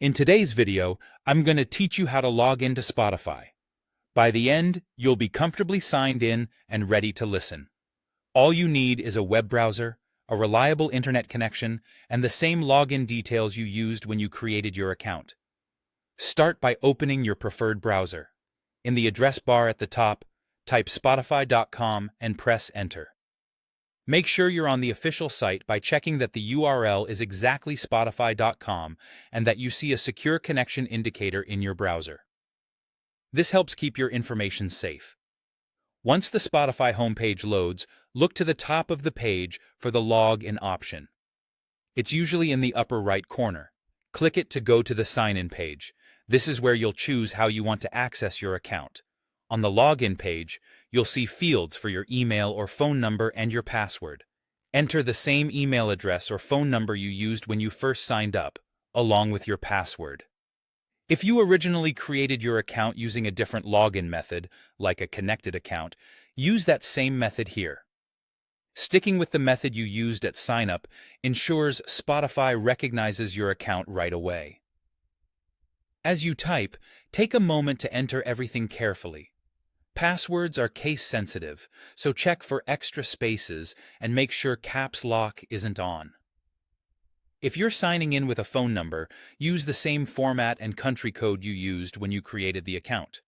In today's video, I'm going to teach you how to log into Spotify. By the end, you'll be comfortably signed in and ready to listen. All you need is a web browser, a reliable internet connection, and the same login details you used when you created your account. Start by opening your preferred browser. In the address bar at the top, type spotify.com and press Enter. Make sure you're on the official site by checking that the URL is exactly spotify.com and that you see a secure connection indicator in your browser. This helps keep your information safe. Once the Spotify homepage loads, look to the top of the page for the Login option. It's usually in the upper right corner. Click it to go to the sign-in page. This is where you'll choose how you want to access your account. On the Login page, you'll see fields for your email or phone number and your password. Enter the same email address or phone number you used when you first signed up, along with your password. If you originally created your account using a different login method, like a connected account, use that same method here. Sticking with the method you used at sign-up ensures Spotify recognizes your account right away. As you type, take a moment to enter everything carefully. Passwords are case-sensitive, so check for extra spaces and make sure caps lock isn't on. If you're signing in with a phone number, use the same format and country code you used when you created the account.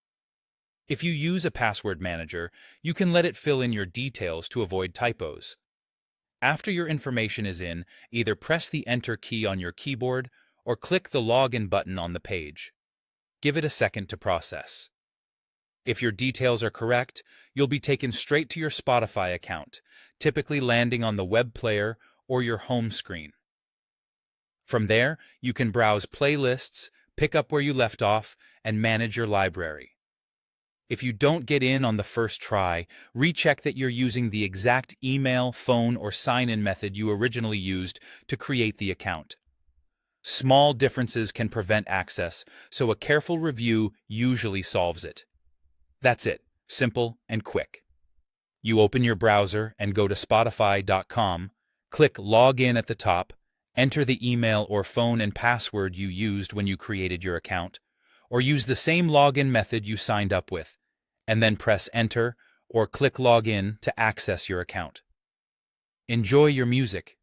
If you use a password manager, you can let it fill in your details to avoid typos. After your information is in, either press the Enter key on your keyboard or click the Login button on the page. Give it a second to process. If your details are correct, you'll be taken straight to your Spotify account, typically landing on the web player or your home screen. From there, you can browse playlists, pick up where you left off, and manage your library. If you don't get in on the first try, recheck that you're using the exact email, phone, or sign-in method you originally used to create the account. Small differences can prevent access, so a careful review usually solves it. That's it, simple and quick. You open your browser and go to spotify.com, click Login at the top, enter the email or phone and password you used when you created your account, or use the same login method you signed up with, and then press Enter or click Login to access your account. Enjoy your music.